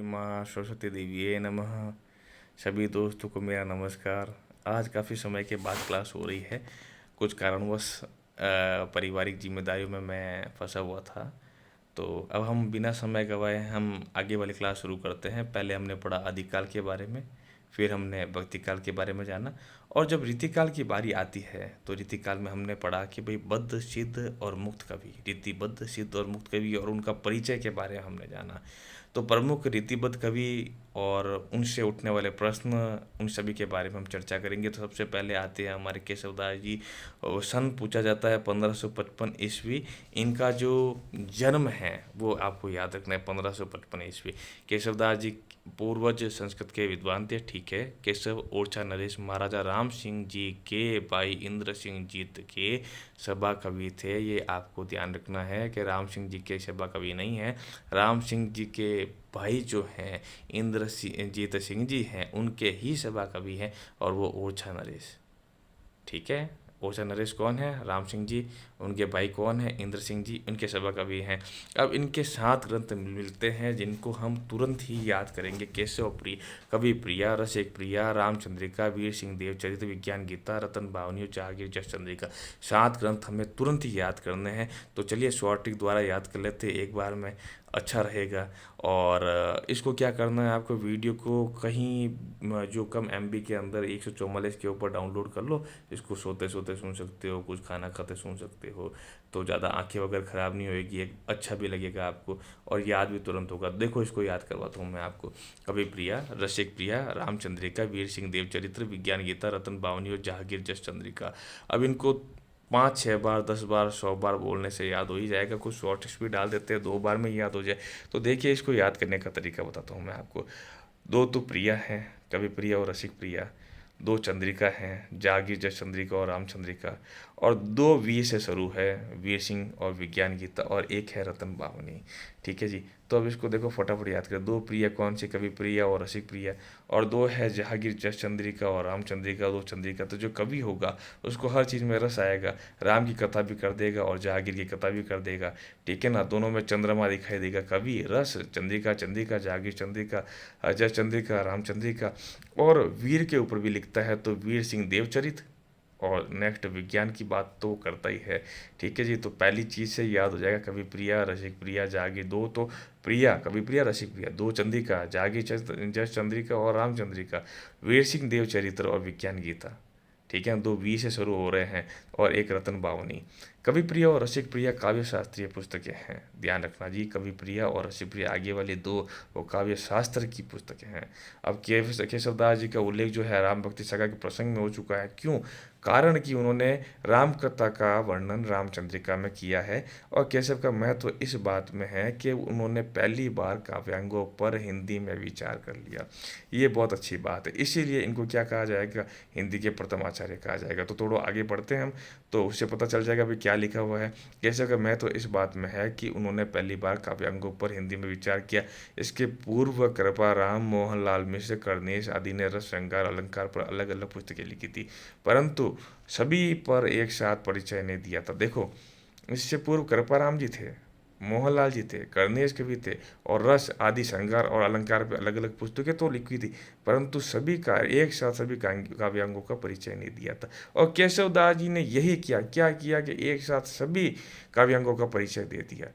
श्री माँ सरस्वती देवी नमः। सभी दोस्तों को मेरा नमस्कार। आज काफ़ी समय के बाद क्लास हो रही है। कुछ कारणवश पारिवारिक जिम्मेदारियों में मैं फंसा हुआ था। तो अब हम बिना समय गवाए हम आगे वाली क्लास शुरू करते हैं। पहले हमने पढ़ा आदिकाल के बारे में, फिर हमने भक्तिकाल के बारे में जाना, और जब रीतिकाल की बारी आती है तो रीतिकाल में हमने पढ़ा कि भाई बद्ध, सिद्ध और मुक्त कवि, रीतिबद्ध, सिद्ध और मुक्त कवि और उनका परिचय के बारे में हमने जाना। तो प्रमुख रीतिबद्ध कवि और उनसे उठने वाले प्रश्न, उन सभी के बारे में हम चर्चा करेंगे। तो सबसे पहले आते हैं हमारे केशवदास जी। और सन पूछा जाता है 1555 ईस्वी। इनका जो जन्म है वो आपको याद रखना है, 1555 ईस्वी। केशवदास जी पूर्वज संस्कृत के विद्वान थे, ठीक है। केशव ओरछा नरेश महाराजा राम सिंह जी के भाई इंद्र सिंह जीत के सभा कवि थे। ये आपको ध्यान रखना है कि राम सिंह जी के सभा कवि नहीं है। राम सिंह जी के भाई जो हैं इंद्र जीत सिंह जी हैं, उनके ही सभा कवि हैं, और वो ओरछा नरेश, ठीक है। ओरछा नरेश कौन है? राम सिंह जी। उनके भाई कौन है? इंद्र सिंह जी, उनके सभा कवि हैं। अब इनके 7 ग्रंथ मिलते हैं जिनको हम तुरंत ही याद करेंगे। केशव प्रिय, कवि प्रिया, रसिक प्रिया, रामचंद्रिका, वीर सिंह देव चरित्र, विज्ञान गीता, रतन भावनी, जहांगीर, जस चंद्रिका। 7 ग्रंथ हमें तुरंत ही याद करने हैं। तो चलिए शॉर्ट ट्रिक द्वारा याद कर लेते हैं एक बार में, अच्छा रहेगा। और इसको क्या करना है, आपको वीडियो को कहीं जो कम एमबी के अंदर 144 के ऊपर डाउनलोड कर लो। इसको सोते सोते सुन सकते हो, कुछ खाना खाते सुन सकते हो, तो ज़्यादा आंखें वगैरह ख़राब नहीं होएगी, एक अच्छा भी लगेगा आपको और याद भी तुरंत होगा। देखो इसको याद करवाता हूँ मैं आपको। कवि प्रिया, रसिक प्रिया, रामचंद्रिका, वीर सिंह देव चरित्र, विज्ञान गीता, रतन भावनी और जहांगीर, जस चंद्रिका। अब इनको 5-6 बार, 10 बार, 100 बार बोलने से याद हो ही जाएगा। कुछ शॉर्ट भी डाल देते हैं 2 बार में याद हो जाए। तो देखिए इसको याद करने का तरीका बताता हूँ मैं आपको। 2 तो प्रिया हैं, कवि प्रिया और रसिक प्रिया। 2 चंद्रिका हैं, जहांगीर, जस चंद्रिका और रामचंद्रिका। और 2 वी से शुरू है, वीर सिंह और विज्ञान गीता, और एक है रतन भावनी, ठीक है जी। तो अब इसको देखो फटाफट याद कर। 2 प्रिया कौन सी? कवि प्रिया और रसिक प्रिया। और 2 है जहांगीर, जस चंद्रिका और रामचंद्रिका, 2 चंद्रिका। तो जो कवि होगा उसको हर चीज़ में रस आएगा। राम की कथा भी कर देगा और जहांगीर की कथा भी कर देगा, ठीक है ना। दोनों में चंद्रमा दिखाई देगा। कवि रस, चंद्रिका चंद्रिका, जहांगीर चंद्रिका, जस चंद्रिका, रामचंद्रिका। और वीर के ऊपर भी लिखता है तो वीर सिंह देवचरित। और नेक्स्ट विज्ञान की बात तो करता ही है, ठीक है जी। तो पहली चीज़ से याद हो जाएगा, कवि प्रिया, रसिक प्रिया, जागी। 2 तो प्रिया, कवि प्रिया, रसिक प्रिया। 2 चंद्रिका, जागी, जस चंद्रिका और रामचंद्रिका, वीर सिंह देव चरित्र और विज्ञान गीता, ठीक है। 2 वी से शुरू हो रहे हैं, और एक रतन भावनी। कवि प्रिया और रसिक प्रिया काव्य शास्त्रीय पुस्तकें हैं, ध्यान रखना जी। कवि प्रिया और रसिक प्रिया आगे वाली 2 वो काव्य शास्त्र की पुस्तकें हैं। अब केशवदास जी का उल्लेख जो है राम भक्ति सगा के प्रसंग में हो चुका है। क्यों? कारण कि उन्होंने राम कथा का वर्णन रामचंद्रिका में किया है। और केशव का महत्व इस बात में है कि उन्होंने पहली बार काव्यांगों पर हिंदी में विचार कर लिया। ये बहुत अच्छी बात है, इसीलिए इनको क्या कहा जाएगा? हिंदी के प्रथम आचार्य कहा जाएगा। तो थोड़ा आगे बढ़ते हैं हम, तो उससे पता चल जाएगा भी क्या लिखा हुआ है। केशव का महत्व इस बात में है कि उन्होंने पहली बार काव्यांगों पर हिंदी में विचार किया। इसके पूर्व कृपा राम, मोहनलाल मिश्र, कर्णेश आदि ने रस, श्रृंगार, अलंकार पर अलग अलग पुस्तकें लिखी थी, परंतु सभी पर एक साथ परिचय नहीं दिया था। देखो, इससे पूर्व कृपाराम जी थे, मोहनलाल जी थे, कर्णेश कवि थे, और रस आदि, श्रृंगार और अलंकार पे अलग अलग पुस्तकें तो लिखी थी, परंतु सभी का एक साथ सभी काव्यांगों का परिचय नहीं दिया था। और केशवदास जी ने यही किया। क्या किया कि एक साथ सभी काव्यांगों का परिचय दे दिया।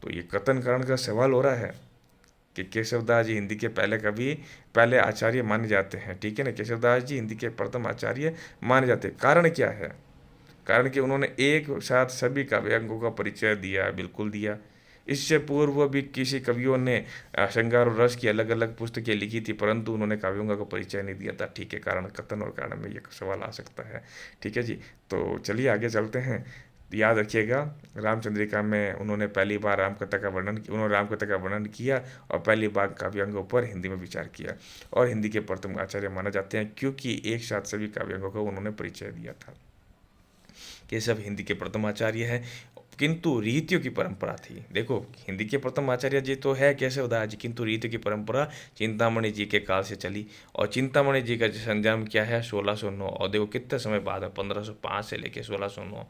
तो ये कथन करण का सवाल हो रहा है कि केशवदास जी हिंदी के पहले कवि, पहले आचार्य माने जाते हैं, ठीक है ना। केशवदास जी हिंदी के प्रथम आचार्य माने जाते हैं। कारण क्या है? कारण कि उन्होंने एक साथ सभी काव्यांगों का परिचय दिया, बिल्कुल दिया। इससे पूर्व भी किसी कवियों ने श्रृंगार और रस की अलग अलग पुस्तकें लिखी थी, परंतु उन्होंने काव्यों का परिचय नहीं दिया था, ठीक है। कारण, कथन और कारण में ये सवाल आ सकता है, ठीक है जी। तो चलिए आगे चलते हैं। याद रखिएगा, रामचंद्रिका में उन्होंने पहली बार राम कथा का वर्णन किया, और पहली बार काव्यांगों पर हिंदी में विचार किया, और हिंदी के प्रथम आचार्य माना जाते हैं क्योंकि एक साथ सभी काव्यांगों का उन्होंने परिचय दिया था। केशव हिंदी के प्रथम आचार्य है, किंतु रीतियों की परंपरा थी। देखो, हिंदी के प्रथम आचार्य जी तो है केशवदास जी, किंतु रीतियों की परंपरा चिंतामणि जी के काल से चली। और चिंतामणि जी का जन्म क्या है? 1609। और देखो कितने समय बाद है, 1505 से लेके 1609,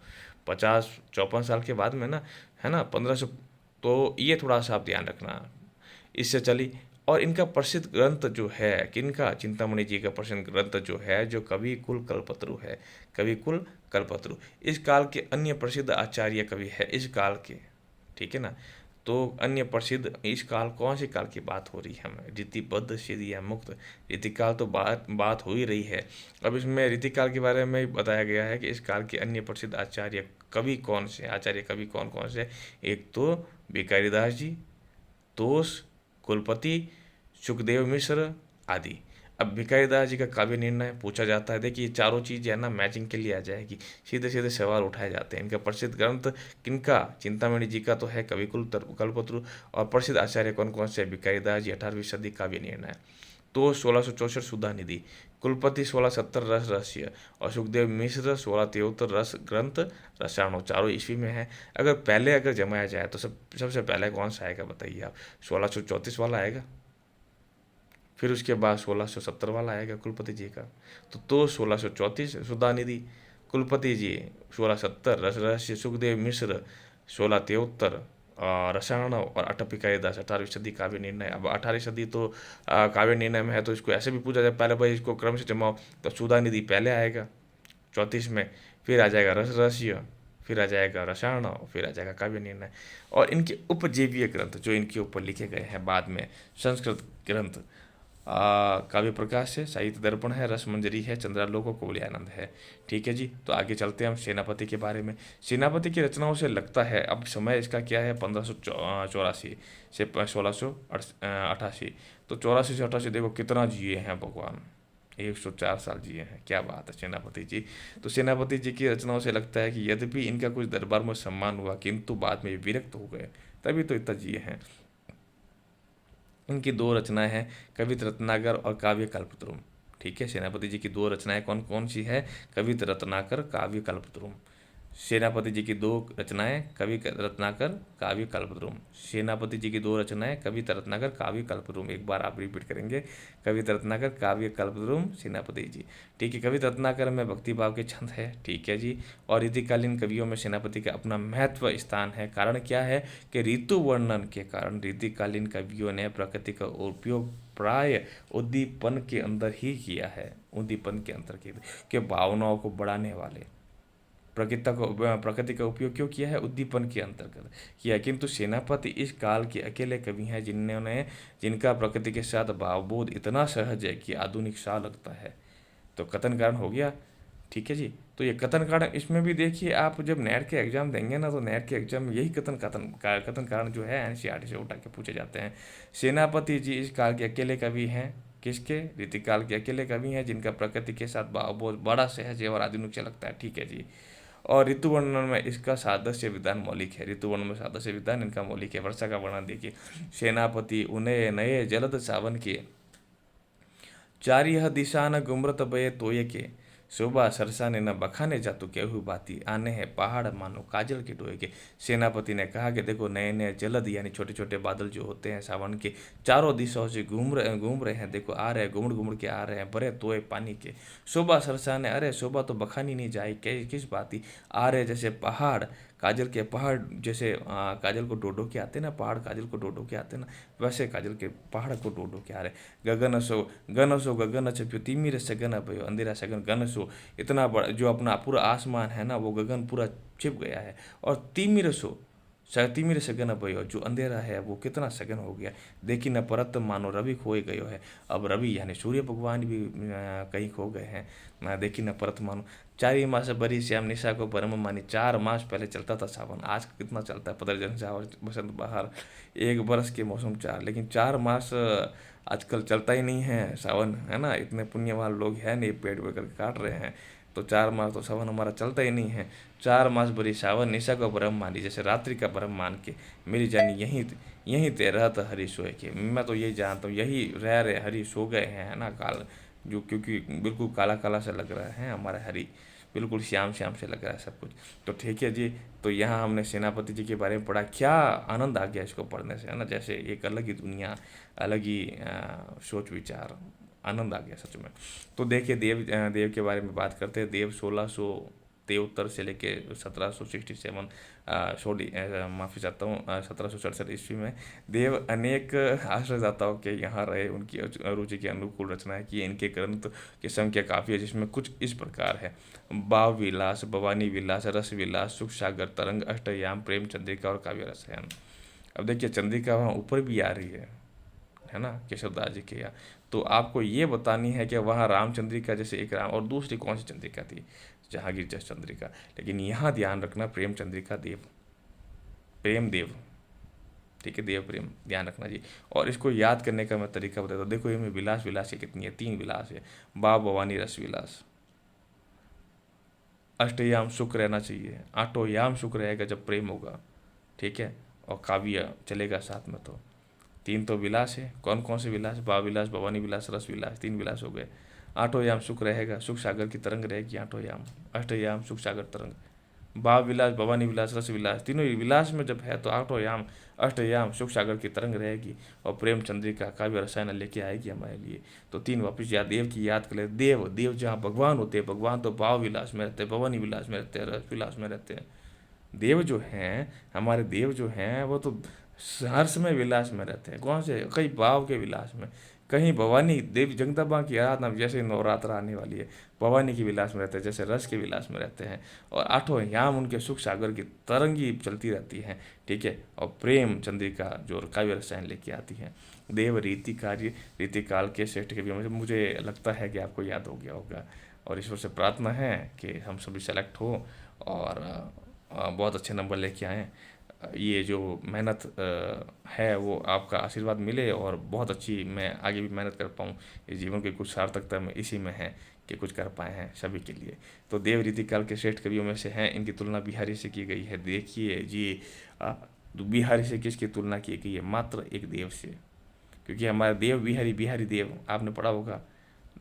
50-54 साल के बाद में ना, है ना, 1500। तो ये थोड़ा सा आप ध्यान रखना, इससे चली। और इनका प्रसिद्ध ग्रंथ जो है किनका, चिंतामणि जी का प्रसिद्ध ग्रंथ जो है, जो कवि कुल कल्पतरु है, कवि कुल कल्पतरु। इस काल के अन्य प्रसिद्ध आचार्य कवि है इस काल के, ठीक है ना। तो अन्य प्रसिद्ध इस काल, कौन सी काल की बात हो रही है हमें, रीतिबद्ध सिद्ध या मुक्त। रीतिकाल तो बात हो ही रही है। अब इसमें रीतिकाल के बारे में बताया गया है कि इस काल के अन्य प्रसिद्ध आचार्य कवि कौन से, आचार्य कवि कौन कौन से। एक तो भिखारीदास जी, तोष, कुलपति, सुखदेव मिश्र आदि। अब भिखारीदास जी का काव्य निर्णय पूछा जाता है। देखिए, ये चारों चीज़ है ना मैचिंग के लिए आ जाएगी, सीधे सीधे सवाल उठाए जाते हैं। इनका प्रसिद्ध ग्रंथ किनका, चिंतामणि जी का तो है कवि कुल कल्पतरु। और प्रसिद्ध आचार्य कौन कौन से, भिखारीदास जी 18वीं सदी काव्य निर्णय, तो 1664 सुधा निधि, कुलपति 1670 रस रहस्य, और सुखदेव मिश्र 1673 रस ग्रंथ रसायनो, चारों ईस्वी में है। अगर जमाया जाए तो सबसे पहले कौन सा आएगा बताइए आप, 1634 वाला आएगा, फिर उसके बाद 1670 वाला आएगा कुलपति जी का। तो 1634 सुधा निधि, कुलपति जी 1670 रस रहस्य, सुखदेव मिश्र 1673 रसायन, और अटपिकारिदास 18वीं सदी काव्य निर्णय। अब 18वीं सदी तो काव्य निर्णय में है, तो इसको ऐसे भी पूछा जाए, पहले भाई इसको क्रम से जमाओ, तो सुधा निधि पहले आएगा 34 में, फिर आ जाएगा रस रहस्य, फिर आ जाएगा रसायन, और फिर आ जाएगा काव्य निर्णय। और इनके उपजीव्य ग्रंथ जो इनके ऊपर लिखे गए हैं बाद में, संस्कृत ग्रंथ काव्य प्रकाश है, साहित्य दर्पण है, रसमंजरी है, चंद्रालोक और कोवलयानंद है। ठीक है जी, तो आगे चलते हैं हम सेनापति के बारे में। सेनापति की रचनाओं से लगता है, अब समय इसका क्या है, 1584 से 1688। तो 84 से 88 देखो कितना जिए हैं भगवान, 104 साल जिए हैं, क्या बात है सेनापति जी। तो सेनापति जी की रचनाओं से लगता है कि यद्यपि इनका कुछ दरबार में सम्मान हुआ, किंतु बाद में विरक्त हो गए, तभी तो इतना जिए हैं। इनकी दो रचनाएं हैं, कवित रत्नाकर और काव्य कल्पतरुम। ठीक है, सेनापति जी की दो रचनाएं कौन कौन सी है, कवित रत्नाकर, काव्य कल्पतरुम। सेनापति जी की दो रचनाएं, कवि रत्नाकर, काव्य कल्पतरुम। सेनापति जी की दो रचनाएं, कविता रत्नाकर, काव्य कल्पतरुम। एक बार आप रिपीट करेंगे, कविता रत्नाकर, काव्य कल्पतरुम, सेनापति जी। ठीक है, कविता रत्नाकर में भक्ति भाव के छंद है, ठीक है जी। और रीतिकालीन कवियों में सेनापति का अपना महत्व स्थान है। कारण क्या है कि ऋतु वर्णन के कारण रीतिकालीन कवियों ने प्रकृति का उपयोग प्राय उद्दीपन के अंदर ही किया है, उद्दीपन के अंदर के भावनाओं को बढ़ाने वाले प्रकृति का उपयोग क्यों किया है, उद्दीपन के अंतर्गत किया। किंतु सेनापति इस काल के अकेले कवि हैं जिनका प्रकृति के साथ भावबोध इतना सहज है कि आधुनिक सा लगता है। तो कथन कारण हो गया, ठीक है जी। तो ये कथन कारण, इसमें भी देखिए आप जब नेट के एग्जाम देंगे ना, तो नेट के एग्जाम में यही कथन कारण जो है एनसीईआरटी से उठा के पूछे जाते हैं। सेनापति जी इस काल के अकेले कवि हैं, किसके, रीतिकाल के अकेले कवि हैं जिनका प्रकृति के साथ भावबोध बड़ा सहज है और आधुनिक से लगता है, ठीक है जी। और ऋतु वर्णन में इसका सादृश्य विधान मौलिक है, ऋतु वर्णन में सादृश्य विधान इनका मौलिक है। वर्षा का वर्णन देखिए, सेनापति उन्हें नए जलद सावन के, चारिह दिशा न गुमरत बये तोये के, शोभा सरसा ने न बखाने जातु केहू बाती, आने हैं पहाड़ मानो काजल के डोए के। सेनापति ने कहा कि देखो नए नए जलद यानी छोटे छोटे बादल जो होते हैं सावन के, चारों दिशाओं से घूम रहे हैं, देखो आ रहे हैं, घुमड़ घुमड़ के आ रहे हैं, भरे तोए पानी के। शोभा सरसा ने, अरे शोभा तो बखानी नहीं जाए किस बाती, आ रहे जैसे पहाड़, काजल के पहाड़ जैसे काजल को डोडो के आते ना, पहाड़ काजल को डोडो के आते ना, वैसे काजल के पहाड़ को डोडो के आ रहे। गगन सो गगन छप्यो तिमिर सगन भयो, अंधेरा सगन गन सो, इतना बड़ा जो अपना पूरा आसमान है ना, वो गगन पूरा छिप गया है। और तिमिर सगन भयो, जो अंधेरा है वो कितना सघन हो गया। देखी न परत मानो रवि खोए गयो है, अब रवि यानी सूर्य भगवान भी कहीं खो गए हैं। देखी न परत मानो, 4 मास बरी श्याम निशा को परम मानी, 4 मास पहले चलता था सावन, आज कितना चलता है, पदर सावन बसंत बहार, 1 बरस के मौसम 4, लेकिन 4 मास आजकल चलता ही नहीं है सावन, है ना। इतने पुण्यवान लोग हैं नहीं, पेड़ वेड़ करके काट रहे हैं, तो 4 मास तो सावन हमारा चलता ही नहीं है। 4 मास बरी सावन निशा को ब्रह्म मानी, जैसे रात्रि का ब्रह्म मान के, मेरी जानी यहीं ते रहत हरि सोए के। मैं तो यही जानता हूँ, यही रह रहे हरि सो गए हैं, है ना, काल जो, क्योंकि बिल्कुल काला काला से लग रहा है हमारा हरि, बिल्कुल श्याम श्याम से लग रहा है सब कुछ। तो ठीक है जी, तो यहाँ हमने सेनापति जी के बारे में पढ़ा, क्या आनंद आ गया इसको पढ़ने से, है ना, जैसे एक अलग ही दुनिया, अलग ही सोच विचार, आनंद आ गया सच में। तो देखिए देव के बारे में बात करते हैं। देव 1600 तेउत्तर से लेके 1767 सॉरी माफ़ी चाहता हूँ 1767 ईस्वी में देव अनेक आश्रयदाताओं के यहाँ रहे। उनकी रुचि के अनुकूल रचनाएं की। इनके ग्रंथ की संख्या काफ़ी है, जिसमें कुछ इस प्रकार है: भाव विलास, भवानी विलास, रस विलास, सुख सागर तरंग, अष्टयाम, प्रेम चंद्रिका और काव्य रसायन। अब देखिए चंद्रिका वहाँ ऊपर भी आ रही है ना, केशवदास जी के यहाँ। तो आपको ये बतानी है कि वहाँ रामचंद्रिका जैसे एक राम, और दूसरी कौन सी चंद्रिका थी? जहांगीर जस चंद्रिका। लेकिन यहाँ ध्यान रखना प्रेम चंद्रिका देव, प्रेम देव, ठीक है, देव प्रेम, ध्यान रखना जी। और इसको याद करने का मैं तरीका बताता हूँ। देखो इसमें विलास विलास ये कितनी है? 3 विलास है। बाब भवानी रस विलास, अष्टयाम सुख रहना चाहिए, आठोयाम सुख रहेगा जब प्रेम होगा, ठीक है, और काव्य चलेगा साथ में। तो 3 तो विलास है। कौन कौन से विलास? भाव विलास, भवानी विलास, रस विलास, 3 विलास हो गए। आठोयाम सुख रहेगा, सुख सागर की तरंग रहेगी आठोयाम, अष्टयाम सुख सागर तरंग। भाव विलास, भवानी विलास, रस विलास, तीनों ही विलास में जब है तो आठोयाम अष्टयाम सुख सागर की तरंग रहेगी, और प्रेम चंद्रिका काव्य रसायन लेके आएगी हमारे लिए। तो 3 वापिस याद, देव की याद कर ले। देव, देव जहाँ भगवान होते हैं, भगवान तो भाव विलास में रहते हैं, भवानी विलास में रहते हैं, रस विलास में रहते हैं। देव जो हैं, हमारे देव जो हैं, वो तो हर समय विलास में रहते हैं। कौन से? कई भाव के विलास में, कहीं भवानी देवी जगदम्बा की आराधना, जैसे नवरात्र आने वाली है, भवानी की विलास में रहते हैं, जैसे रस के विलास में रहते हैं। और आठों याम उनके सुख सागर की तरंगी चलती रहती हैं, ठीक है। और प्रेम चंद्रिका जो काव्य रसायन लेके आती हैं। देव रीति कार्य रीति काल के श्रेष्ठ के भी, मुझे लगता है कि आपको याद हो गया होगा। और ईश्वर से प्रार्थना है कि हम सभी सेलेक्ट हो और बहुत अच्छे नंबर लेके आएँ। ये जो मेहनत है वो आपका आशीर्वाद मिले, और बहुत अच्छी मैं आगे भी मेहनत कर पाऊँ। इस जीवन की कुछ सार्थकता में इसी में है कि कुछ कर पाए हैं सभी के लिए। तो देव रीति काल के श्रेष्ठ कवियों में से हैं। इनकी तुलना बिहारी से की गई है। देखिए जी, बिहारी से किसकी तुलना की गई है? मात्र एक देव से, क्योंकि हमारे देव बिहारी, बिहारी देव आपने पढ़ा होगा,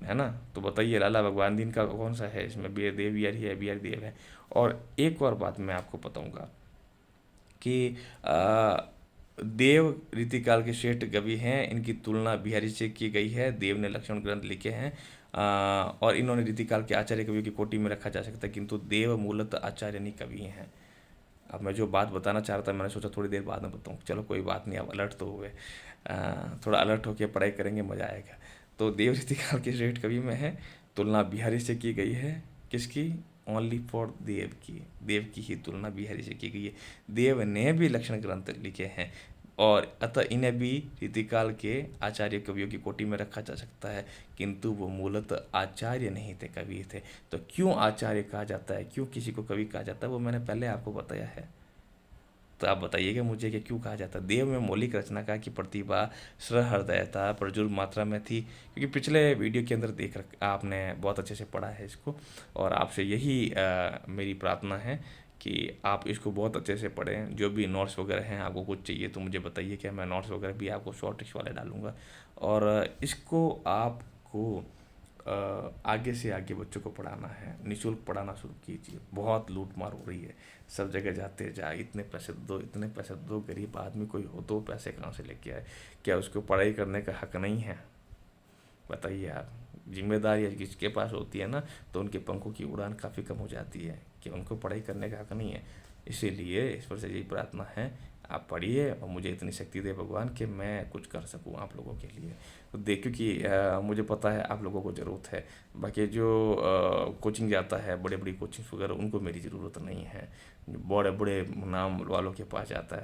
है ना। तो बताइए लाला भगवान दीन का कौन सा है इसमें? देव बिहारी है, बिहारी देव है। और एक और बात मैं आपको बताऊंगा कि देव रीतिकाल के श्रेष्ठ कवि हैं। इनकी तुलना बिहारी से की गई है। देव ने लक्ष्मण ग्रंथ लिखे हैं, और इन्होंने रीतिकाल के आचार्य कवियों की कोटि में रखा जा सकता है, किंतु देव मूलतः आचार्य नहीं कवि हैं। अब मैं जो बात बताना चाह रहा था, मैंने सोचा थोड़ी देर बाद में बताऊँ। चलो कोई बात नहीं, अब अलर्ट तो हुए, थोड़ा अलर्ट होकर पढ़ाई करेंगे, मज़ा आएगा। तो देव रीतिकाल के श्रेष्ठ कवि में है, तुलना बिहारी से की गई है। किसकी? ओनली फॉर देव की, देव की ही तुलना बिहारी से की गई है। देव ने भी लक्षण ग्रंथ लिखे हैं, और अतः इन्हें भी रीतिकाल के आचार्य कवियों की कोटि में रखा जा सकता है, किंतु वो मूलतः आचार्य नहीं थे, कवि थे। तो क्यों आचार्य कहा जाता है, क्यों किसी को कवि कहा जाता है, वो मैंने पहले आपको बताया है। तो आप बताइएगा मुझे कि क्यों कहा जाता है। देव में मौलिक रचनाकार की प्रतिभा, सहृदयता प्रचुर मात्रा में थी, क्योंकि पिछले वीडियो के अंदर देख रख आपने बहुत अच्छे से पढ़ा है इसको। और आपसे यही मेरी प्रार्थना है कि आप इसको बहुत अच्छे से पढ़ें। जो भी नोट्स वगैरह हैं, आपको कुछ चाहिए तो मुझे बताइए, कि मैं नोट्स वगैरह भी आपको शॉर्ट ट्रिक्स वाले डालूंगा। और इसको आपको आगे से आगे बच्चों को पढ़ाना है, निःशुल्क पढ़ाना शुरू कीजिए। बहुत लूट मार हो रही है, सब जगह जाते जा इतने पैसे दो, इतने पैसे दो। गरीब आदमी कोई हो तो पैसे कहाँ से लेके आए? क्या उसको पढ़ाई करने का हक नहीं है? बताइए आप। जिम्मेदारी जिसके पास होती है ना, तो उनके पंखों की उड़ान काफ़ी कम हो जाती है, कि उनको पढ़ाई करने का हक नहीं है। इसीलिए ईश्वर से यही प्रार्थना है, आप पढ़िए और मुझे इतनी शक्ति दे भगवान कि मैं कुछ कर सकूं आप लोगों के लिए। तो देखिए कि मुझे पता है आप लोगों को ज़रूरत है। बाकी जो कोचिंग जाता है, बड़े बड़ी कोचिंग वगैरह, उनको मेरी ज़रूरत नहीं है। बड़े बड़े नाम वालों के पास जाता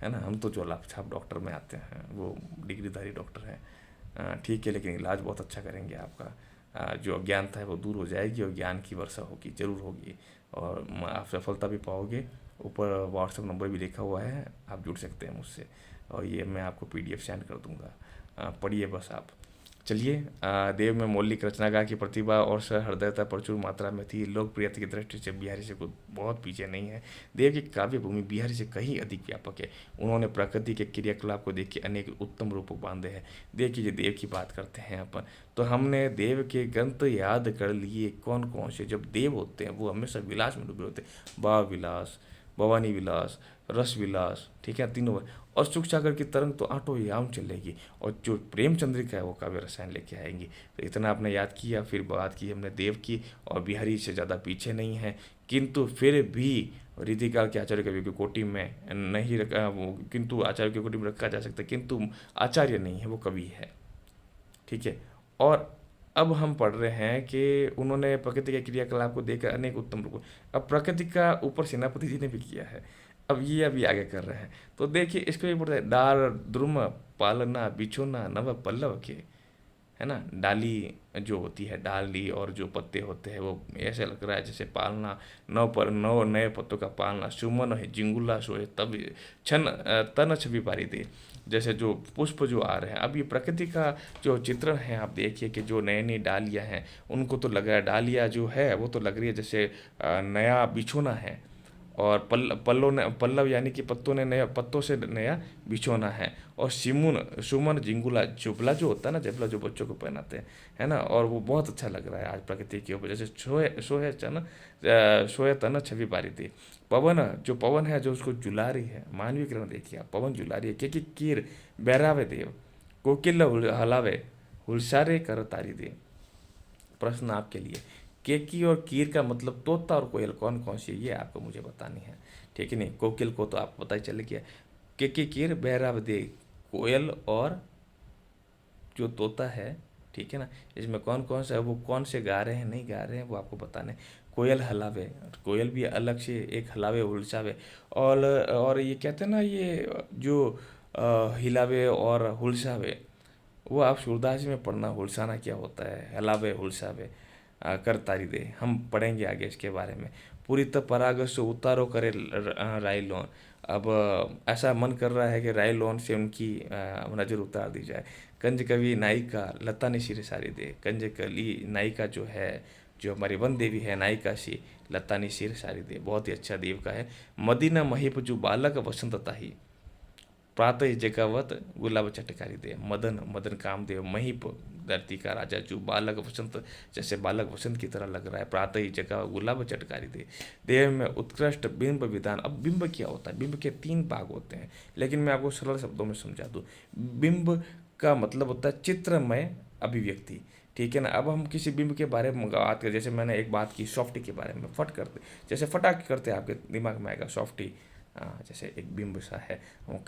है ना। हम तो जो लाभ छाप डॉक्टर में आते हैं, वो डिग्रीधारी डॉक्टर हैं, ठीक है, लेकिन इलाज बहुत अच्छा करेंगे आपका। जो अज्ञानता है वो दूर हो जाएगी, और ज्ञान की वर्षा होगी, ज़रूर होगी, और आप सफलता भी पाओगे। ऊपर व्हाट्सएप नंबर भी लिखा हुआ है, आप जुड़ सकते हैं मुझसे, और ये मैं आपको PDF सेंड कर दूंगा। पढ़िए बस आप। चलिए, देव में मौलिक रचनाकार की प्रतिभा और सहृदयता प्रचुर मात्रा में थी। लोकप्रियता की दृष्टि से बिहारी से कुछ बहुत पीछे नहीं है। देव की काव्य भूमि बिहारी से कहीं अधिक व्यापक है। उन्होंने प्रकृति के क्रियाकलाप को देख के अनेक उत्तम रूपों बांधे हैं। देखिए, देव की बात करते हैं अपन, तो हमने देव के ग्रंथ याद कर लिए। कौन कौन से? जब देव होते हैं वो हमेशा विलास में डूबे होते हैं। भाव विलास, भवानी विलास, रस विलास, ठीक है, तीनों। और सुख सागर की तरंग तो आठों याम चलेगी, और जो प्रेम चंद्रिका है वो काव्य रसायन लेके आएंगी। तो इतना आपने याद किया, फिर बात की हमने देव की, और बिहारी से ज़्यादा पीछे नहीं है, किंतु फिर भी रीतिकाल के आचार्य कवि की कोटि में नहीं रखा वो, किंतु आचार्य की कोटि में रखा जा सकता है, किंतु आचार्य नहीं है, वो कवि है। ठीक है। और अब हम पढ़ रहे हैं कि उन्होंने प्रकृति के क्रियाकलाप को देखकर अनेक उत्तम रूप। अब प्रकृति का ऊपर सेनापति जी ने भी किया है, अब ये अभी आगे कर रहे हैं। तो देखिए इसको भी पढ़ते हैं, डार द्रुम पालना बिछोना नव पल्लव के, है ना। डाली जो होती है, डाली और जो पत्ते होते हैं वो ऐसे लग रहा है जैसे पालना, नौ पर नौ नए पत्तों का पालना, सुमन है जिंगुला सोए तब छन तन छवि पारी दे, जैसे जो पुष्प जो आ रहे हैं। अब ये प्रकृति का जो चित्रण है, आप देखिए कि जो नई नई डालियाँ हैं उनको तो लग रहा है, डालियाँ जो है वो तो लग रही है जैसे नया बिछोना है, और पल्लों ने पल्लव यानी कि पत्तों ने नया, पत्तों से नया बिछोना है। और सिमुन सुमन जिंगुला, जुबला जो होता है ना, जबला जो बच्चों को पहनाते हैं, है ना, और वो बहुत अच्छा लग रहा है आज प्रकृति के ऊपर, जैसे सोए सोए चन सोए तन छवि पारी थी। पवन जो पवन है जो उसको जुला रही है, मानवीय किरण देखिए आप, पवन जुला रही है, के कीर बहरावे देव, कोकिल हलावे हुलसारे कर तारी दे। प्रश्न आपके लिए, केकी और कीर का मतलब तोता और कोयल कौन कौन सी है, ये आपको मुझे बतानी है। ठीक है, नहीं कोकिल को तो आपको पता ही चल गया, केकी कीर बहराव दे, कोयल और जो तोता है, ठीक है ना, इसमें कौन कौन सा है, वो कौन से गा रहे हैं नहीं गा रहे हैं वो आपको बताने। कोयल हलावे, कोयल भी अलग से एक हलावे हुलसावे, और ये कहते हैं ना, ये जो हिलावे और हुलसावे, वो आप सूरदास जी में पढ़ना, हुलसाना क्या होता है, हलावे हुलसावे कर तारी दे, हम पढ़ेंगे आगे इसके बारे में। पूरी त पराग से उतारो करे राय लोन। अब ऐसा मन कर रहा है कि राय लोन से उनकी नज़र उतार दी जाए। कंज कवि नायिका लता ने सिर सारी दे, कंज कली नायिका जो है, जो हमारी वन देवी है नायिका सी, लता ने सिर सारी दे, बहुत ही अच्छा देव का है। मदीना महिप जो बालक वसंतता ही, प्रातः जगावत गुलाब चटकारी दे, मदन मदन कामदेव, महीप धरती का राजा, जो बालक वसंत जैसे बालक वसंत की तरह लग रहा है, प्रातः ही जगा गुलाब चटकारी दे। देव में उत्कृष्ट बिंब विधान। अब बिंब क्या होता है, बिंब के तीन भाग होते हैं, लेकिन मैं आपको सरल शब्दों में समझा दूँ। बिंब का मतलब होता है चित्रमय अभिव्यक्ति। ठीक है ना। अब हम किसी बिंब के बारे में बात करें, जैसे मैंने एक बात की सॉफ्टी के बारे में, फट करते जैसे फटाक करते आपके दिमाग में आएगा सॉफ्टी। जैसे एक बिंब सा है,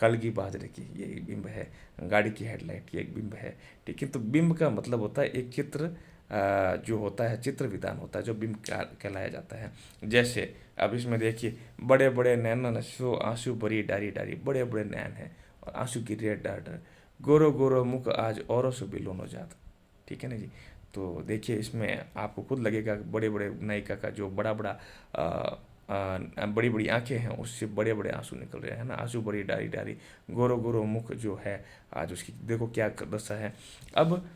कल की बाजरे की ये एक बिंब है, गाड़ी की हेडलाइट ये एक बिंब है। ठीक है, तो बिंब का मतलब होता है एक चित्र, जो होता है चित्र विधान होता है, जो बिंब कहलाया जाता है। जैसे अब इसमें देखिए, बड़े बड़े नैन सो आंसू भरी डारी डारी, बड़े बड़े नैन हैं और आंसू गिर रहे डर डर, गोरो गोरो मुख आज औरों से बिलोनो जात। ठीक है ना जी। तो देखिए इसमें आपको खुद लगेगा बड़े बड़े नायिका का जो बड़ा बड़ा बड़ी बड़ी आंखें हैं, उससे बड़े बड़े आंसू निकल रहे हैं ना, आंसू बड़ी डारी डारी, गोरो गोरो मुख जो है आज उसकी, देखो क्या दशा है। अब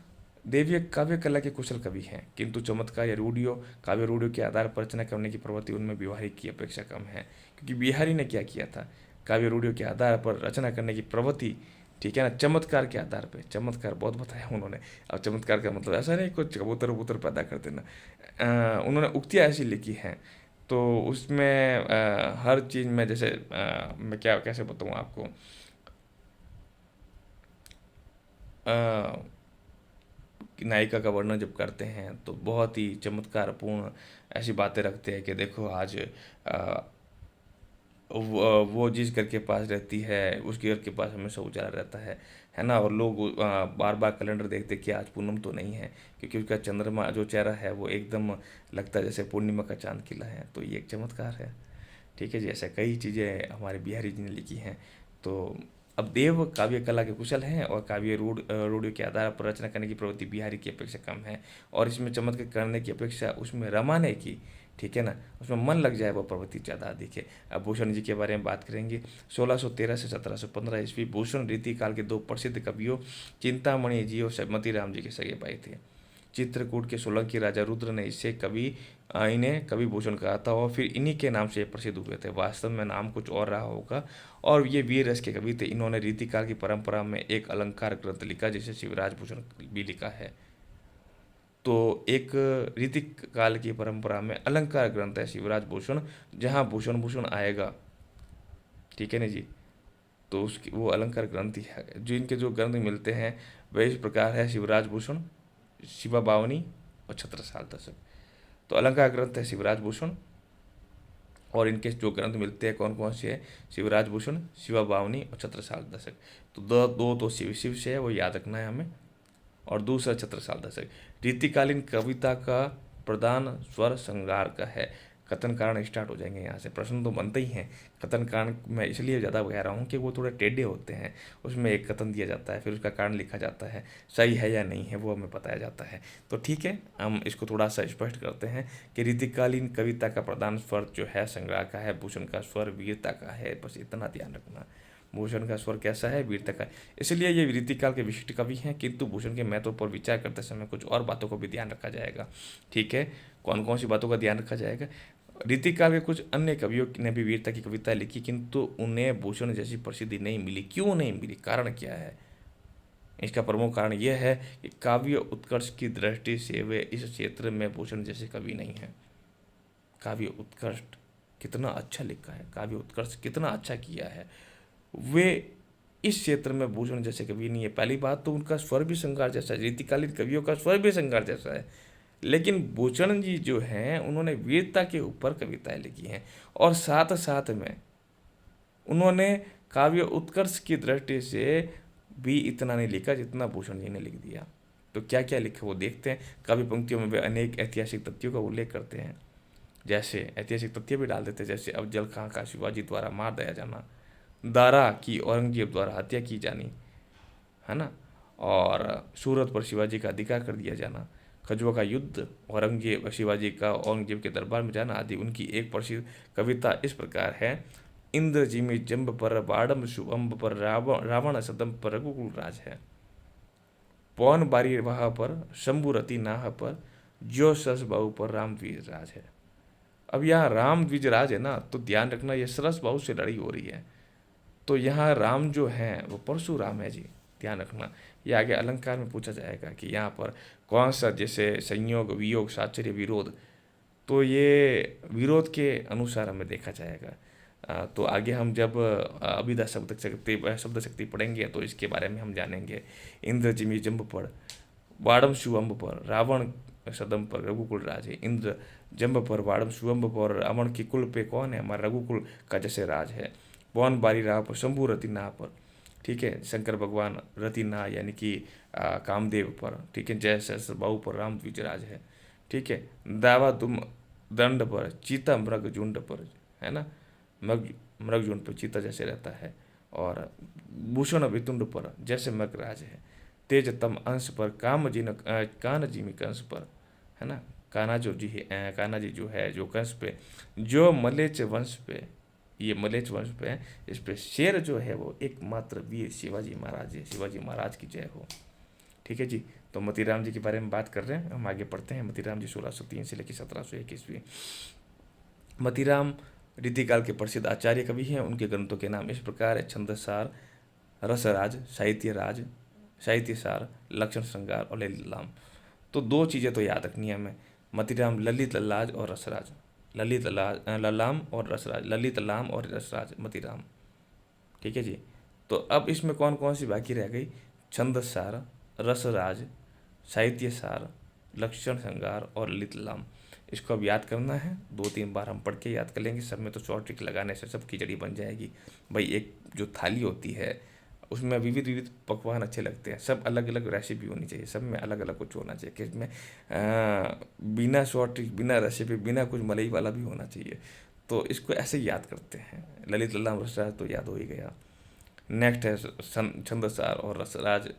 देवीय काव्य कला के कुशल कवि हैं, किंतु चमत्कार या रूढ़ियों, काव्य रूढ़ियों के आधार पर रचना करने की प्रवृत्ति उनमें बिहारी की अपेक्षा कम है। क्योंकि बिहारी ने क्या किया था, काव्य रूढ़ियों के आधार पर रचना करने की प्रवृत्ति, ठीक है ना, चमत्कार के आधार पे, चमत्कार बहुत बताया उन्होंने। अब चमत्कार का मतलब ऐसा नहीं कुछ कबूतर वबूतर पैदा कर देना, उन्होंने उक्तियाँ ऐसी लिखी हैं, तो उसमें हर चीज़ में जैसे मैं क्या कैसे बताऊँ आपको, नायिका का वर्णन जब करते हैं तो बहुत ही चमत्कारपूर्ण ऐसी बातें रखते हैं कि देखो आज वो जिस घर के पास रहती है उसके घर के पास हमेशा उजाला रहता है ना, और लोग बार बार कैलेंडर देखते कि आज पूनम तो नहीं है, क्योंकि उसका चंद्रमा जो चेहरा है वो एकदम लगता है जैसे पूर्णिमा का चांद खिला है, तो ये एक चमत्कार है। ठीक है जी, ऐसे कई चीज़ें हमारे बिहारी जी ने लिखी हैं। तो अब देव काव्य कला के कुशल हैं, और काव्य रूढ़ियों के आधार पर रचना करने की प्रवृत्ति बिहारी की अपेक्षा कम है, और इसमें चमत्कार करने की अपेक्षा उसमें रमाने की, ठीक है ना, उसमें मन लग जाए वो प्रवृत्ति ज़्यादा अधिक है। अब भूषण जी के बारे में बात करेंगे। 1613 से 1715 ईस्वी भूषण रीति काल के दो प्रसिद्ध कवियों चिंतामणि जी और मोतीराम जी के सगे भाई थे। चित्रकूट के सोलंकी राजा रुद्र ने इससे कवि इन्हें कवि भूषण कहा था, और फिर इन्हीं के नाम से प्रसिद्ध हुए थे। वास्तव में नाम कुछ और रहा होगा, और ये वीर रस के कवि थे। इन्होंने रीतिकाल की परंपरा में एक अलंकार ग्रंथ लिखा जिसे शिवराज भूषण भी लिखा है। तो एक रीतिक काल की परंपरा में अलंकार ग्रंथ है शिवराज भूषण, जहाँ भूषण भूषण आएगा। ठीक है ना जी। तो उसकी वो अलंकार ग्रंथ ही है। जो इनके जो ग्रंथ मिलते हैं वह इस प्रकार है: शिवराज भूषण, शिवा बावनी और छत्रसाल दशक। तो अलंकार ग्रंथ है शिवराज भूषण, और इनके जो ग्रंथ मिलते हैं कौन कौन से हैं: शिवराज भूषण, शिवा बावनी और छत्रसाल दशक। तो दो दो तो शिव शिव से है, वो याद रखना है हमें, और दूसरा छत्रसाल दशक। रीतिकालीन कविता का प्रधान स्वर श्रृंगार का है। कथन कारण स्टार्ट हो जाएंगे यहाँ से, प्रश्न तो बनते ही हैं। कथन कारण मैं इसलिए ज़्यादा कह रहा हूँ कि वो थोड़े टेढ़े होते हैं। उसमें एक कथन दिया जाता है, फिर उसका कारण लिखा जाता है, सही है या नहीं है वो हमें बताया जाता है। तो ठीक है, हम इसको थोड़ा सा स्पष्ट करते हैं कि रीतिकालीन कविता का प्रधान स्वर जो है संग्रह का है, भूषण का स्वर वीरता का है। बस इतना ध्यान रखना, भूषण का स्वर कैसा है, वीरता का है। इसलिए ये रीतिकाल के विशिष्ट कवि हैं, किंतु भूषण के महत्व पर विचार करते समय कुछ और बातों को भी ध्यान रखा जाएगा। ठीक है, कौन कौन सी बातों का ध्यान रखा जाएगा? रीतिकाल के कुछ अन्य कवियों ने भी वीरता की कविता लिखी, किंतु उन्हें भूषण जैसी प्रसिद्धि नहीं मिली। क्यों नहीं मिली, कारण क्या है? इसका प्रमुख कारण यह है कि काव्य उत्कर्ष की दृष्टि से वे इस क्षेत्र में भूषण जैसे कवि नहीं हैं। काव्य उत्कर्ष कितना अच्छा लिखा है, काव्य उत्कर्ष कितना अच्छा किया है, वे इस क्षेत्र में भूषण जैसे कवि नहीं है। पहली बात तो उनका स्वर भी श्रृंगार जैसा है, रीतिकालीन कवियों का स्वर भी श्रृंगार जैसा है। लेकिन भूषण जी जो हैं उन्होंने वीरता के ऊपर कविताएं लिखी हैं, और साथ साथ में उन्होंने काव्य उत्कर्ष की दृष्टि से भी इतना नहीं लिखा जितना भूषण जी ने लिख दिया। तो क्या क्या लिखा वो देखते हैं। काव्य पंक्तियों में वे अनेक ऐतिहासिक तथ्यों का उल्लेख करते हैं, जैसे ऐतिहासिक तथ्य भी डाल देते हैं, जैसे अफजल खां का शिवाजी द्वारा मार दिया जाना, दारा की औरंगजेब द्वारा हत्या की जानी, है ना, और सूरत पर शिवाजी का अधिकार कर दिया जाना, खजुआ का युद्ध, औरंगजेब शिवाजी का औरंगजेब के दरबार में जाना आदि। उनकी एक प्रसिद्ध कविता इस प्रकार है: इंद्र जिमि जम्ब पर बाड़म शुभम्ब पर रावण सदम पर रघुकुल राज है। पौन बारी वहा पर शंभु रति नाह पर, जो सरस बाहु पर राम द्विज राज है। अब यहाँ राम द्विज राज है ना, तो ध्यान रखना ये सरस बाहु से लड़ाई हो रही है। तो यहाँ राम जो हैं वो परशुराम है जी, ध्यान रखना। ये आगे अलंकार में पूछा जाएगा कि यहाँ पर कौन सा, जैसे संयोग, वियोग, साचर्य, विरोध, तो ये विरोध के अनुसार हमें देखा जाएगा। तो आगे हम जब अभिधा शब्द शक्ति पढ़ेंगे तो इसके बारे में हम जानेंगे। इंद्र जिमि जम्ब पर वाड़म शुअम्ब पर, रावण सदम पर रघुकुल राज है। इंद्र जम्ब पर, वाड़म शुअम्ब पर, रावण के कुल पे कौन है? हमारा रघुकुल का जैसे राज है। पवन बारी राह पर, शंभु रति नाह पर, ठीक है, शंकर भगवान रति नाह यानी कि कामदेव पर, ठीक है, जय सहस्र बाहु पर राम द्विजराज है। ठीक है, दावा तुम दंड पर, चीता मृग झुंड पर, है ना, मृग झुंड पर चीता जैसे रहता है, और भूषण वितुंड पर जैसे मृगराज है। तेज तम अंश पर, कान जी में कंस पर, है ना, कान्हा जी जो है जो कंस पे, जो मलेच वंश पे, ये मलेच वंश पे है, इस पे शेर जो है वो एकमात्र वीर शिवाजी महाराज है। शिवाजी महाराज की जय हो। ठीक है जी। तो मोतीराम जी के बारे में बात कर रहे हैं, हम आगे पढ़ते हैं। मोतीराम जी 1603 से लेकर 1701 ईस्वी। मोतीराम रीतिकाल के प्रसिद्ध आचार्य कवि हैं। उनके ग्रंथों के नाम इस प्रकार है: छंदसार, रसराज, साहित्यसार, लक्षण श्रृंगार और ललितलाम। तो दो चीज़ें तो याद रखनी है हमें, मोतीराम ललित लाज और रसराज, ललाम और रसराज, ललित लाम और रसराज मोतीराम। ठीक है जी। तो अब इसमें कौन कौन सी बाकी रह गई? छंदसार, रसराज, साहित्यसार, लक्षण श्रृंगार और ललित लाम। इसको अब याद करना है, 2-3 बार हम पढ़ के याद कर लेंगे। सब में तो शॉर्ट ट्रिक लगाने से सब खिचड़ी बन जाएगी भाई। एक जो थाली होती है उसमें विविध विविध पकवान अच्छे लगते हैं, सब अलग अलग रेसिपी होनी चाहिए, सब में अलग अलग कुछ होना चाहिए कि इसमें बिना शॉर्ट ट्रिक, बिना रेसिपी, बिना कुछ मलाई वाला भी होना चाहिए। तो इसको ऐसे ही याद करते हैं। ललित लाम रसराज तो याद हो ही गया। नेक्स्ट है छंदसार और रसराज,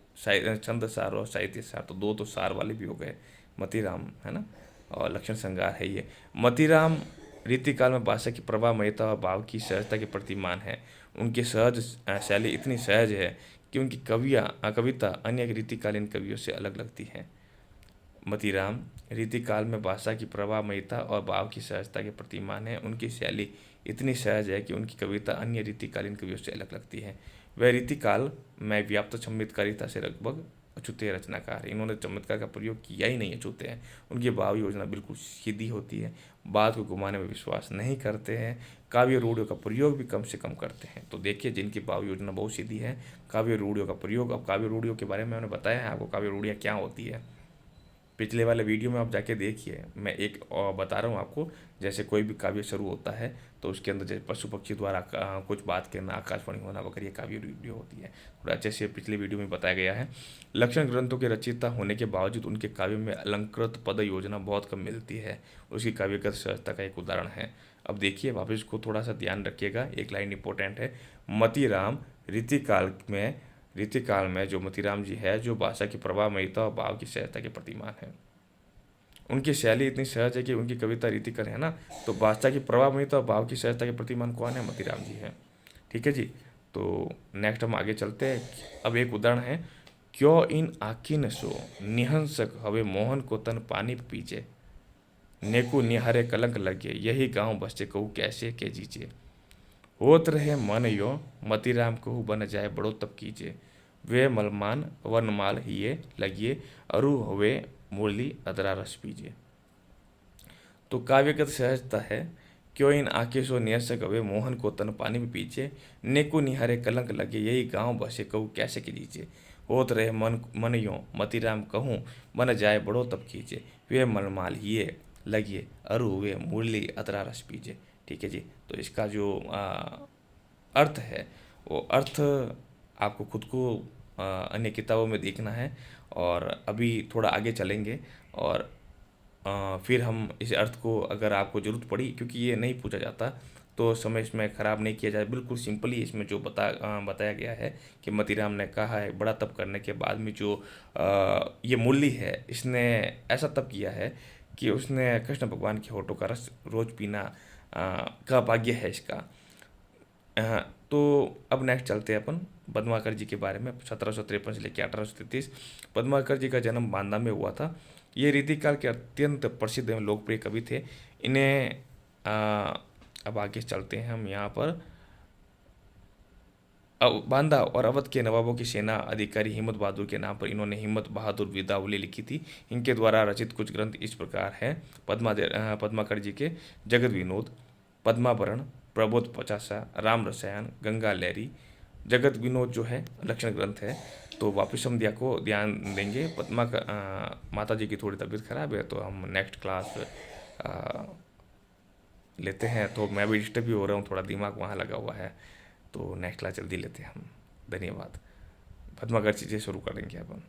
छंदसार और साहित्यसार, तो दो तो सार वाले भी हो गए। मोतीराम है ना, और लक्षण श्रृंगार है ये। मोतीराम रीतिकाल में भाषा की प्रवाहमयता और भाव की सहजता के प्रतिमान है। उनकी सहज शैली इतनी सहज है कि उनकी कविता अन्य रीतिकालीन कवियों से अलग लगती है। मोतीराम रीतिकाल में भाषा की प्रवाहमयता और भाव की सहजता के प्रतिमान है। उनकी शैली इतनी सहज है कि उनकी कविता अन्य रीतिकालीन कवियों से अलग लगती है। वह रीतिकाल में व्याप्त संबितकारिता से लगभग अछूते रचनाकार। इन्होंने चमत्कार का प्रयोग किया ही नहीं, अछूते हैं। उनकी भाव योजना बिल्कुल सीधी होती है, बात को घुमाने में विश्वास नहीं करते हैं, काव्य रूढ़ियों का प्रयोग भी कम से कम करते हैं। तो देखिए, जिनकी भाव योजना बहुत सीधी है, काव्य रूढ़ियों का प्रयोग। अब काव्य रूढ़ियों के बारे में मैंने बताया है आपको, काव्य रूढ़ियाँ क्या होती है, पिछले वाले वीडियो में आप जाके देखिए। मैं एक और बता रहा हूँ आपको, जैसे कोई भी काव्य शुरू होता है तो उसके अंदर जैसे पशु पक्षी द्वारा कुछ बात करना, आकाशवाणी होना वगैरह, ये काव्य वीडियो होती है। थोड़ा अच्छे से पिछले वीडियो में बताया गया है। लक्षण ग्रंथों के रचयिता होने के बावजूद उनके काव्य में अलंकृत पद योजना बहुत कम मिलती है, उसकी काव्यगत सहजता का एक उदाहरण है। अब देखिए, वापस इसको थोड़ा सा ध्यान रखिएगा, एक लाइन इंपॉर्टेंट है। मतीराम रीतिकाल में जो मतीराम जी है, जो भाषा की प्रभावमयता और भाव की सहजता के प्रतिमान है। उनकी शैली इतनी सहज है कि उनकी कविता रीतिकल है ना, तो भाषा की प्रभावमयता और भाव की सहजता के प्रतिमान कौन है? मतीराम जी हैं। ठीक है जी। तो नेक्स्ट हम आगे चलते हैं। अब एक उदाहरण है, क्यों इन आखिन सो निहंसक हवे मोहन को तन पानी पीछे, नेकु निहारे कलंक लगे, यही गांव बसे कहू कैसे के जीचे, होत रहे मन यो मतीराम कहू बन जाए बड़ो तब कीजे, वे मलमान वनमाल हिये लगिए, अरु हुए मुरली अदरा रस पीजे। तो काव्यगत सहजता है, क्यों इन आंखें सो नियसक हवे मोहन को तन पानी में पीछे, नेको निहारे कलंक लगे, यही गांव बसे कहू कैसे के जीचे, होत रहे मन यो मतीराम कहूँ बन जाए बड़ो तब खींचे, वे मलमाल हिये लगिए, अरु हुए मुरली अदरा रस पीजे। ठीक है जी। तो इसका जो अर्थ है, वो अर्थ आपको खुद को अन्य किताबों में देखना है, और अभी थोड़ा आगे चलेंगे और फिर हम इस अर्थ को, अगर आपको ज़रूरत पड़ी, क्योंकि ये नहीं पूछा जाता, तो समय इसमें ख़राब नहीं किया जाए, बिल्कुल सिंपली इसमें जो बताया गया है कि मतीराम ने कहा है बड़ा तप करने के बाद में जो ये मुरली है, इसने ऐसा तप किया है कि उसने कृष्ण भगवान के होठों का रस रोज़ पीना का भाग्य है इसका। तो अब नेक्स्ट चलते हैं अपन पद्माकर जी के बारे में। 1753 से लेकर 1833 पद्माकर जी का जन्म बांदा में हुआ था। ये रीतिकाल के अत्यंत प्रसिद्ध एवं लोकप्रिय कवि थे। इन्हें अब आगे चलते हैं हम यहाँ पर। अब बांदा और अवध के नवाबों की सेना अधिकारी हिम्मत बहादुर के नाम पर इन्होंने हिम्मत बहादुर विदावली लिखी थी। इनके द्वारा रचित कुछ ग्रंथ इस प्रकार हैं। पद्माकर जी के जगत विनोद, पद्माभरण, प्रबोध पचासा, राम रसायन, गंगा लहरी। जगत विनोद जो है लक्षण ग्रंथ है। तो वापस हम को ध्यान देंगे। माता जी की थोड़ी तबीयत खराब है, तो हम नेक्स्ट क्लास लेते हैं। तो मैं भी डिस्टर्ब भी हो रहा हूँ, थोड़ा दिमाग वहाँ लगा हुआ है, तो नेक्स्ट क्लास जल्दी लेते हैं हम। धन्यवाद। पद्माकर जी से शुरू करेंगे अपन।